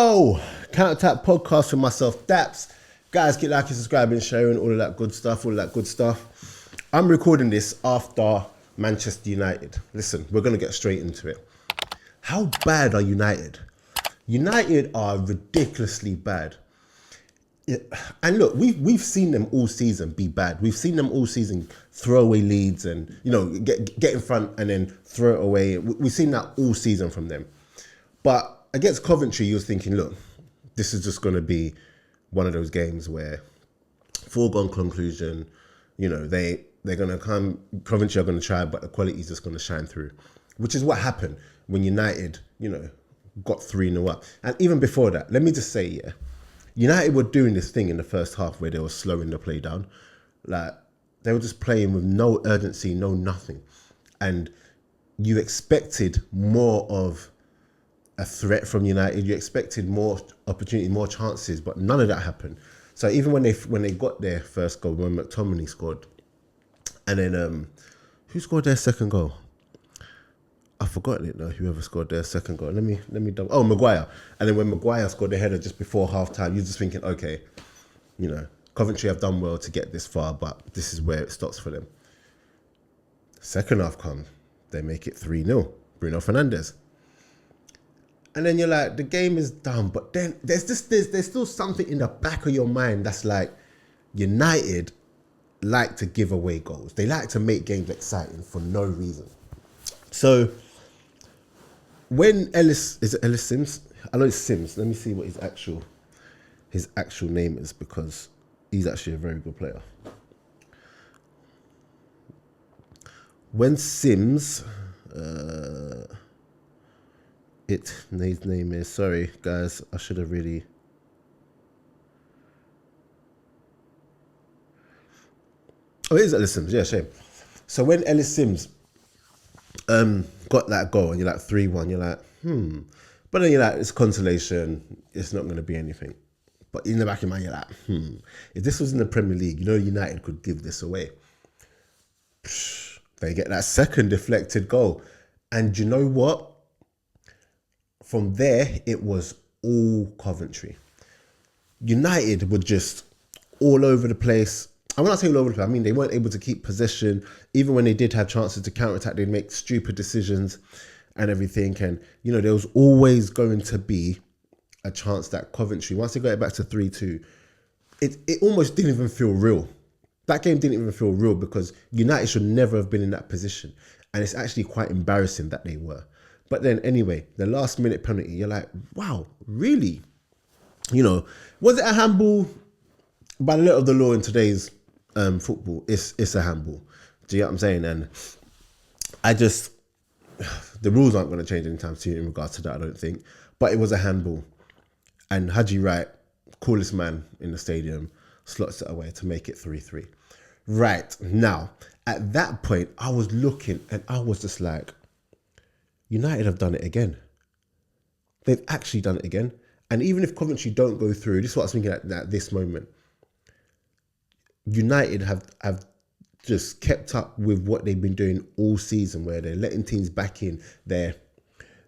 Yo, Counterattack podcast with myself, Daps. Guys, get liking, subscribing, sharing, all of that good stuff, I'm recording this after Manchester United. Listen, we're going to get straight into it. How bad are United? United are ridiculously bad. Yeah. And look, we've seen them all season be bad. We've seen them all season throw away leads and, get in front and then throw it away. We've seen that all season from them. But against Coventry, you was thinking, look, this is just going to be one of those games where foregone conclusion, they're going to come, Coventry are going to try, but the quality is just going to shine through, which is what happened when United, got 3-0 up. And even before that, let me just say, United were doing this thing in the first half where they were slowing the play down. Like, they were just playing with no urgency, no nothing. And you expected more of a threat from United. You expected more opportunity, more chances, but none of that happened. So even when they got their first goal, when McTominay scored, and then who scored their second goal? I've forgotten it now. Whoever scored their second goal. Let me double. Oh, Maguire. And then when Maguire scored the header just before half time, you're just thinking, okay, Coventry have done well to get this far, but this is where it stops for them. Second half comes, they make it 3-0. Bruno Fernandes. And then you're like, the game is done, but then there's still something in the back of your mind that's like, United like to give away goals. They like to make games exciting for no reason. So when is it Ellis Sims? I know it's Sims. Let me see what his actual name is, because he's actually a very good player. When Sims, his name is, sorry guys, I should have really. Oh, it is Ellis Sims, yeah, shame. So when Ellis Sims got that goal and you're like 3-1, you're like, But then you're like, it's consolation, it's not going to be anything. But in the back of your mind, you're like, if this was in the Premier League, United could give this away. They get that second deflected goal. And you know what? From there, it was all Coventry. United were just all over the place. And when I say all over the place, I mean they weren't able to keep possession. Even when they did have chances to counter-attack, they'd make stupid decisions and everything. And, there was always going to be a chance that Coventry, once they got it back to 3-2, it almost didn't even feel real. That game didn't even feel real because United should never have been in that position. And it's actually quite embarrassing that they were. But then anyway, the last minute penalty, you're like, wow, really? Was it a handball? By the letter of the law in today's football, it's a handball. Do you get what I'm saying? And the rules aren't going to change anytime soon in regards to that, I don't think. But it was a handball. And Haji Wright, coolest man in the stadium, slots it away to make it 3-3. Right, now, at that point, I was looking and I was just like, United have done it again. They've actually done it again. And even if Coventry don't go through, this is what I was thinking at this moment, United have just kept up with what they've been doing all season, where they're letting teams back in. They're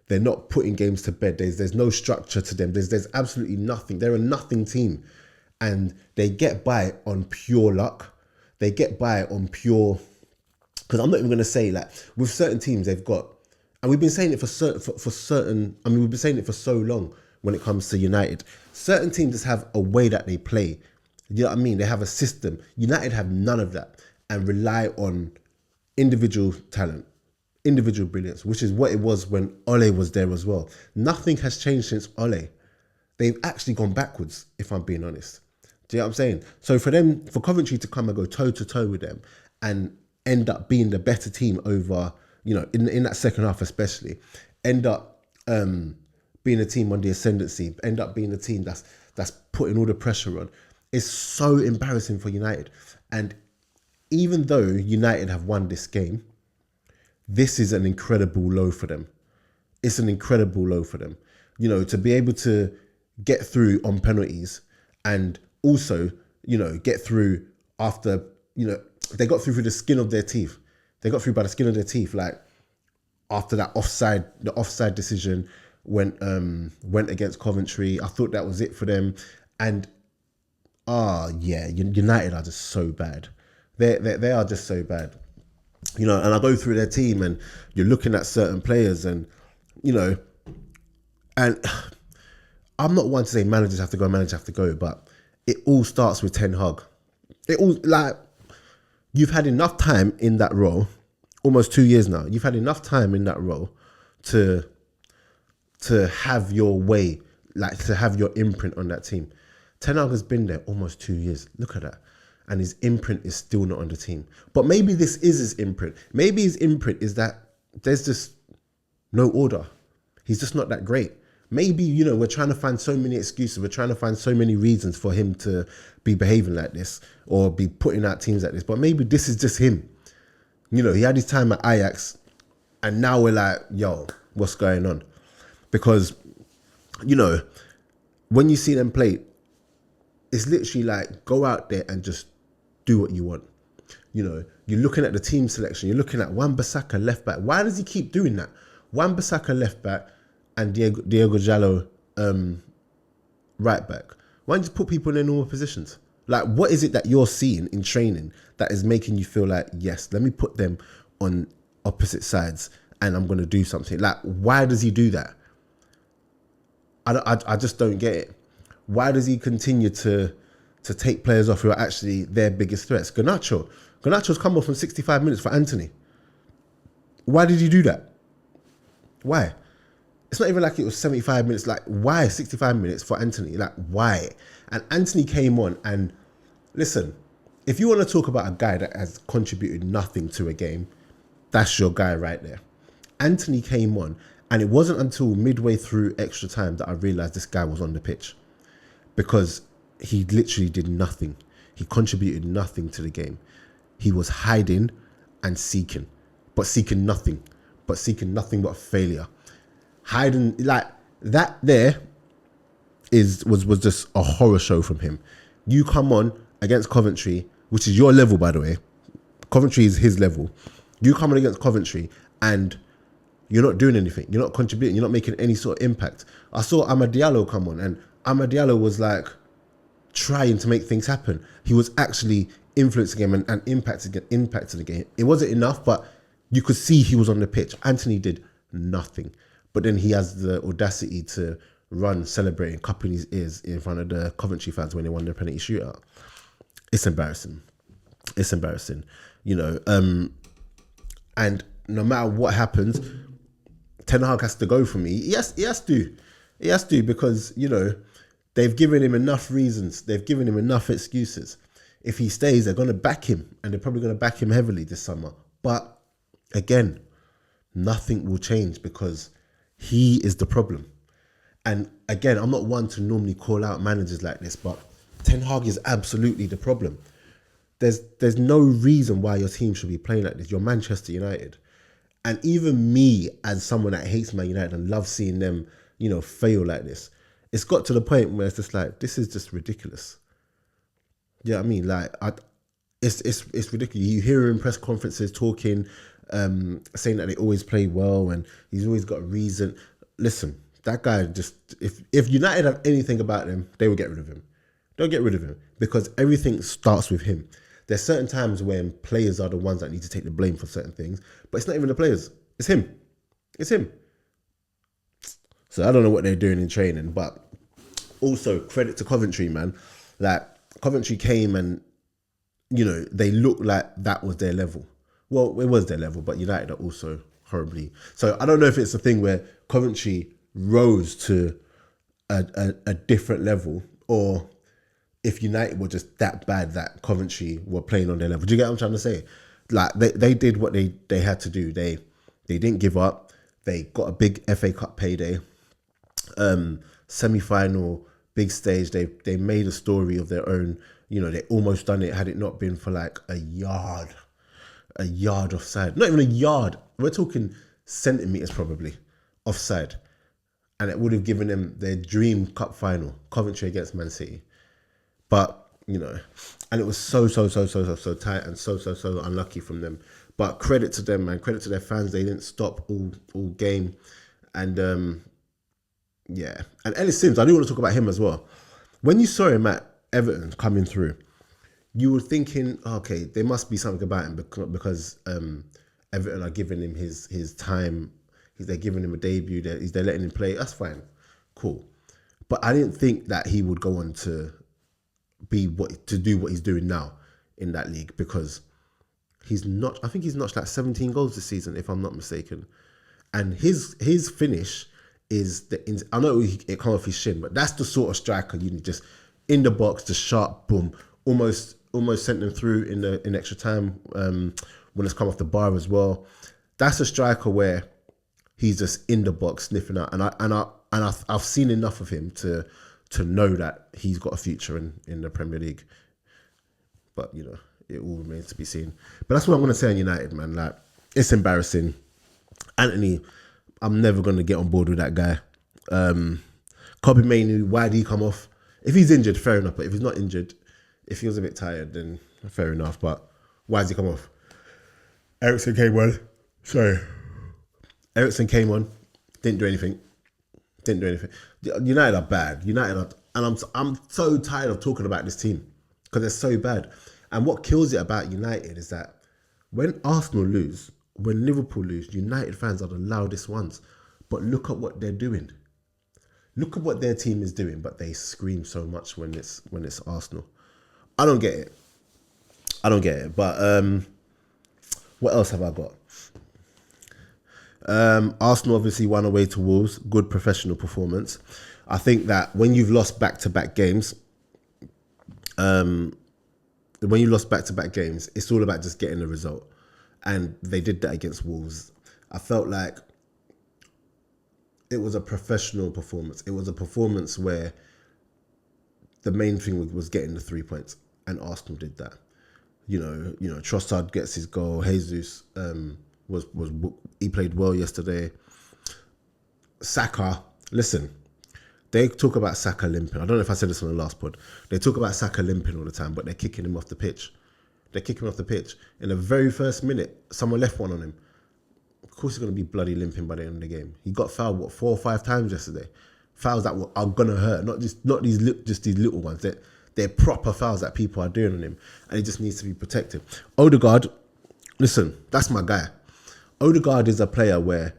not putting games to bed. There's no structure to them. There's absolutely nothing. They're a nothing team. And they get by on pure luck. They get by on pure, because I'm not even going to say, like, with certain teams they've got, and we've been saying it for certain, we've been saying it for so long when it comes to United. Certain teams just have a way that they play. You know what I mean? They have a system. United have none of that and rely on individual talent, individual brilliance, which is what it was when Ole was there as well. Nothing has changed since Ole. They've actually gone backwards, if I'm being honest. Do you know what I'm saying? So for Coventry to come and go toe-to-toe with them and end up being the better team over, in that second half especially, end up being a team on the ascendancy, end up being a team that's putting all the pressure on, is so embarrassing for United. And even though United have won this game, this is an incredible low for them. It's an incredible low for them. To be able to get through on penalties and also, get through after, they got through the skin of their teeth. They got through by the skin of their teeth, like after that the offside decision, went against Coventry. I thought that was it for them. And United are just so bad. They are just so bad. And I go through their team and you're looking at certain players and, and I'm not one to say managers have to go, but it all starts with Ten Hag. It all, like, you've had enough time in that role, almost 2 years now. You've had enough time in that role to have your way, like to have your imprint on that team. Ten Hag has been there almost 2 years. Look at that. And his imprint is still not on the team. But maybe this is his imprint. Maybe his imprint is that there's just no order. He's just not that great. Maybe, we're trying to find so many excuses. We're trying to find so many reasons for him to be behaving like this or be putting out teams like this. But maybe this is just him. He had his time at Ajax and now we're like, yo, what's going on? Because, when you see them play, it's literally like, go out there and just do what you want. You're looking at the team selection. You're looking at Wan-Bissaka left back. Why does he keep doing that? Wan-Bissaka left back and Diego Jallo right back. Why don't you just put people in their normal positions? Like, what is it that you're seeing in training that is making you feel like, yes, let me put them on opposite sides and I'm going to do something? Like, why does he do that? I just don't get it. Why does he continue to take players off who are actually their biggest threats? Garnacho's come off from 65 minutes for Anthony. Why did he do that? Why? It's not even like it was 75 minutes. Like, why 65 minutes for Anthony? Like, why? And Anthony came on and, listen, if you want to talk about a guy that has contributed nothing to a game, that's your guy right there. Anthony came on and it wasn't until midway through extra time that I realised this guy was on the pitch because he literally did nothing. He contributed nothing to the game. He was hiding and seeking but nothing but failure. Hiding like that there was just a horror show from him. You come on against Coventry, which is your level, by the way. Coventry is his level. You come on against Coventry and you're not doing anything. You're not contributing. You're not making any sort of impact. I saw Amad Diallo come on and Amad Diallo was like trying to make things happen. He was actually influencing the game and impacting the game. It wasn't enough, but you could see he was on the pitch. Anthony did nothing. But then he has the audacity to run celebrating, cupping his ears in front of the Coventry fans when they won their penalty shootout. It's embarrassing. And no matter what happens, Ten Hag has to go for me. He has to because, they've given him enough reasons. They've given him enough excuses. If he stays, they're going to back him and they're probably going to back him heavily this summer. But again, nothing will change because he is the problem. And again, I'm not one to normally call out managers like this, but Ten Hag is absolutely the problem. There's no reason why your team should be playing like this. You're Manchester United. And even me, as someone that hates Man United and loves seeing them, fail like this, it's got to the point where it's just like, this is just ridiculous. Yeah, I mean, like, it's ridiculous. You hear him in press conferences talking, saying that they always play well and he's always got a reason. Listen, that guy just, if United have anything about him, they will get rid of him. They'll get rid of him because everything starts with him. There's certain times when players are the ones that need to take the blame for certain things, but it's not even the players. It's him. So I don't know what they're doing in training, but also credit to Coventry, man. Like, Coventry came and, they looked like that was their level. Well, it was their level, but United are also horribly. So I don't know if it's a thing where Coventry rose to a different level or if United were just that bad that Coventry were playing on their level. Do you get what I'm trying to say? Like, they did what they had to do. They didn't give up. They got a big FA Cup payday. Semi-final, big stage. They made a story of their own. They almost done it had it not been for like a yard offside. Not even a yard. We're talking centimetres probably offside. And it would have given them their dream cup final, Coventry against Man City. But, and it was so tight and so unlucky from them. But credit to them, man. Credit to their fans. They didn't stop all game. And Yeah. And Ellis Sims, I do want to talk about him as well. When you saw him at Everton coming through, you were thinking, okay, there must be something about him because Everton are giving him his time. They're giving him a debut. They're letting him play. That's fine. Cool. But I didn't think that he would go on to do what he's doing now in that league, because I think he's notched like 17 goals this season, if I'm not mistaken. And his finish is I know it comes off his shin, but that's the sort of striker you need, just in the box, just sharp, boom, almost sent them through in extra time when it's come off the bar as well. That's a striker where he's just in the box sniffing out, and I've seen enough of him to know that he's got a future in the Premier League. But it all remains to be seen. But that's what I'm going to say on United, man. Like, it's embarrassing. Anthony, I'm never going to get on board with that guy. Kobe Mainoo, why did he come off? If he's injured, fair enough. But if he's not injured, if he was a bit tired, then fair enough. But why does he come off? Ericsson came on. Ericsson came on. Didn't do anything. United are bad. And I'm so tired of talking about this team because they're so bad. And what kills it about United is that when Arsenal lose, when Liverpool lose, United fans are the loudest ones. But look at what they're doing. Look at what their team is doing, but they scream so much when it's Arsenal. I don't get it. But what else have I got? Arsenal obviously won away to Wolves. Good professional performance. I think that when you've lost back-to-back games, it's all about just getting the result. And they did that against Wolves. I felt like it was a professional performance. It was a performance where the main thing was getting the 3 points, and Arsenal did that. Trossard gets his goal. Jesus he played well yesterday. Saka, listen, they talk about Saka limping. I don't know if I said this on the last pod. They talk about Saka limping all the time, but they're kicking him off the pitch. In the very first minute, someone left one on him. Of course he's going to be bloody limping by the end of the game. He got fouled, 4 or 5 times yesterday. Fouls that are going to hurt, not these little ones. They're proper fouls that people are doing on him, and he just needs to be protected. Odegaard, listen, that's my guy. Odegaard is a player where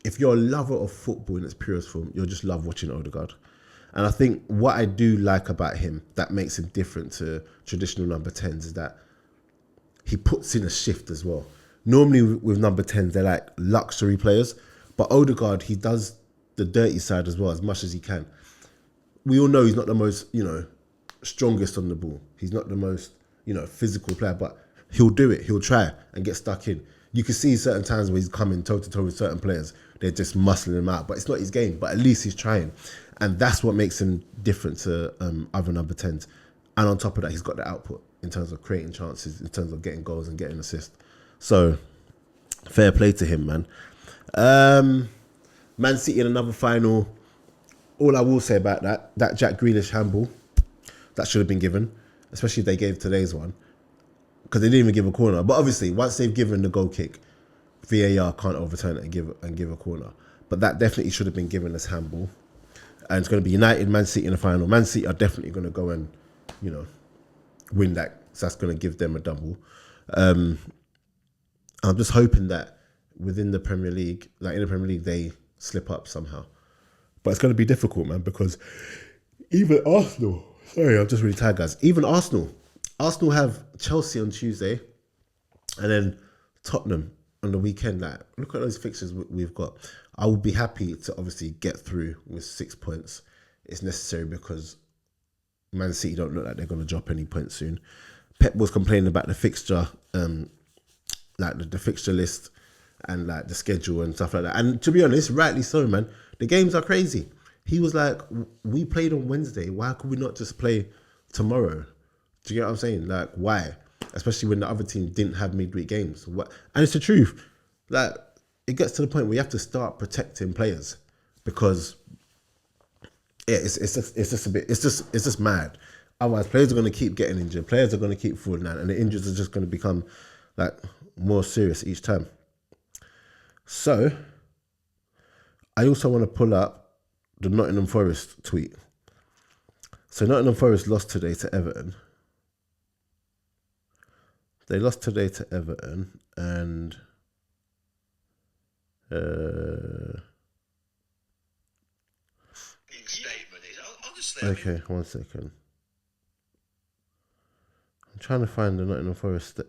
if you're a lover of football in its purest form, you'll just love watching Odegaard. And I think what I do like about him that makes him different to traditional number 10s is that he puts in a shift as well. Normally with number 10s, they're like luxury players, but Odegaard, he does the dirty side as well as much as he can. We all know he's not the most, strongest on the ball. He's not the most, physical player, but he'll do it. He'll try and get stuck in. You can see certain times where he's coming toe-to-toe with certain players. They're just muscling him out. But it's not his game. But at least he's trying. And that's what makes him different to other number 10s. And on top of that, he's got the output in terms of creating chances, in terms of getting goals and getting assists. So, fair play to him, man. Man City in another final. All I will say about that Jack Grealish handball, that should have been given. Especially if they gave today's one. Because they didn't even give a corner. But obviously, once they've given the goal kick, VAR can't overturn it and give a corner. But that definitely should have been given as handball. And it's going to be United, Man City in the final. Man City are definitely going to go and, win that. So that's going to give them a double. I'm just hoping that within the Premier League, they slip up somehow. But it's going to be difficult, man, because even Arsenal... Sorry, I'm just really tired, guys. Even Arsenal have Chelsea on Tuesday and then Tottenham on the weekend. Like, look at those fixtures we've got. I would be happy to obviously get through with 6 points. It's necessary because Man City don't look like they're going to drop any points soon. Pep was complaining about the fixture, the fixture list and like the schedule and stuff like that. And to be honest, rightly so, man. The games are crazy. He was like, we played on Wednesday. Why could we not just play tomorrow? Do you get what I'm saying? Like, why? Especially when the other team didn't have midweek games. What? And it's the truth. Like, it gets to the point where you have to start protecting players because it's just mad. Otherwise, players are going to keep getting injured. Players are going to keep falling out, and the injuries are just going to become like more serious each time. So, I also want to pull up the Nottingham Forest tweet. So Nottingham Forest lost today to Everton. They lost today to Everton, and okay, 1 second. I'm trying to find the Nottingham Forest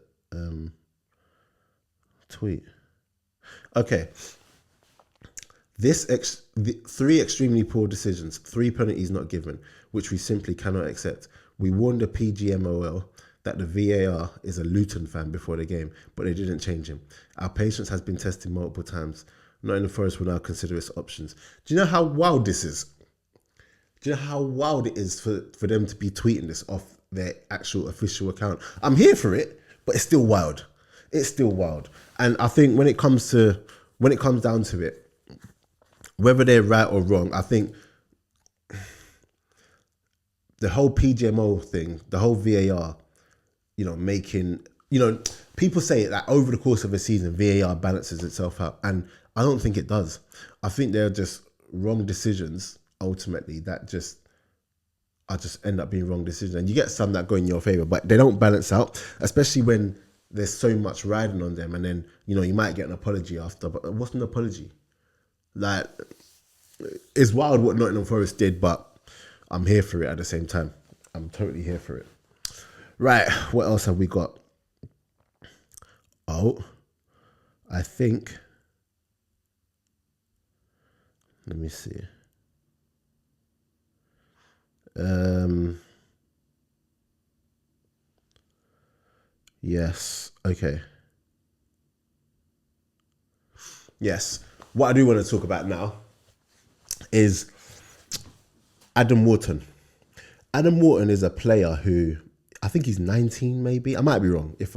tweet. Okay. Three extremely poor decisions, 3 penalties not given, which we simply cannot accept. We warned the PGMOL that the VAR is a Luton fan before the game, but they didn't change him. Our patience has been tested multiple times. Nottingham Forest will now consider its options. Do you know how wild this is? Do you know how wild it is for them to be tweeting this off their actual official account? I'm here for it, but it's still wild. It's still wild. And I think when it comes down to it, whether they're right or wrong, I think the whole PGMO thing, the whole VAR, people say that over the course of a season, VAR balances itself out. And I don't think it does. I think they're just wrong decisions, ultimately, that just end up being wrong decisions. And you get some that go in your favor, but they don't balance out, especially when there's so much riding on them. And then, you might get an apology after, but what's an apology? Like, it's wild what Nottingham Forest did, but I'm here for it at the same time. I'm totally here for it. Right, what else have we got? Oh, I think, let me see. Yes, okay. Yes, what I do want to talk about now is Adam Wharton. Adam Wharton is a player who, I think he's 19 maybe. I might be wrong. If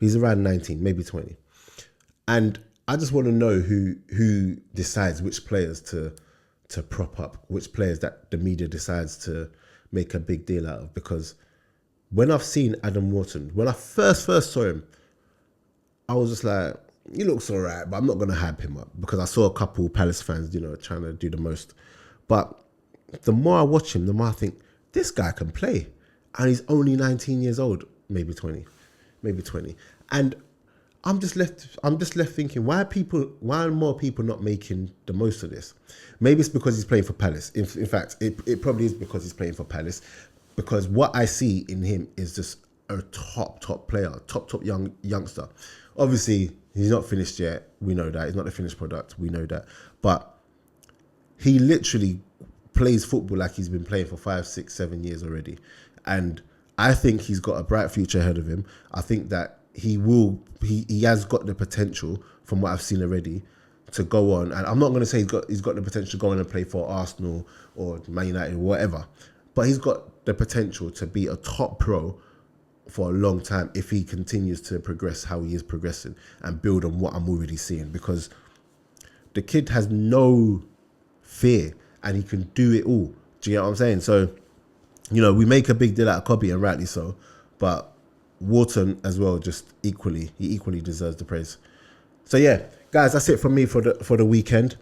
he's around 19, maybe 20. And I just want to know who decides which players to prop up, which players that the media decides to make a big deal out of. Because when I've seen Adam Wharton, when I first saw him, I was just like, he looks all right, but I'm not going to hype him up, because I saw a couple Palace fans, trying to do the most. But the more I watch him, the more I think, this guy can play. And he's only 19 years old, maybe 20. And I'm just left thinking, why are more people not making the most of this? Maybe it's because he's playing for Palace. In fact, it probably is because he's playing for Palace. Because what I see in him is just a top player, top youngster. Obviously, he's not finished yet. We know that. He's not the finished product. We know that. But he literally plays football like he's been playing for 5, 6, 7 years already. And I think he's got a bright future ahead of him. I think that he has got the potential, from what I've seen already, to go on. And I'm not going to say he's got the potential to go on and play for Arsenal or Man United or whatever. But he's got the potential to be a top pro for a long time if he continues to progress how he is progressing and build on what I'm already seeing. Because the kid has no fear and he can do it all. Do you get what I'm saying? So, we make a big deal out of Cobby, and rightly so. But Wharton as well, he equally deserves the praise. So yeah, guys, that's it from me for the weekend.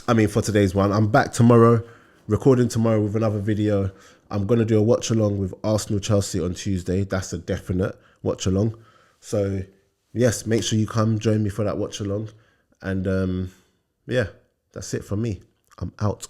For today's one. I'm back tomorrow, recording tomorrow with another video. I'm going to do a watch along with Arsenal Chelsea on Tuesday. That's a definite watch along. So yes, make sure you come join me for that watch along. And yeah, that's it from me. I'm out.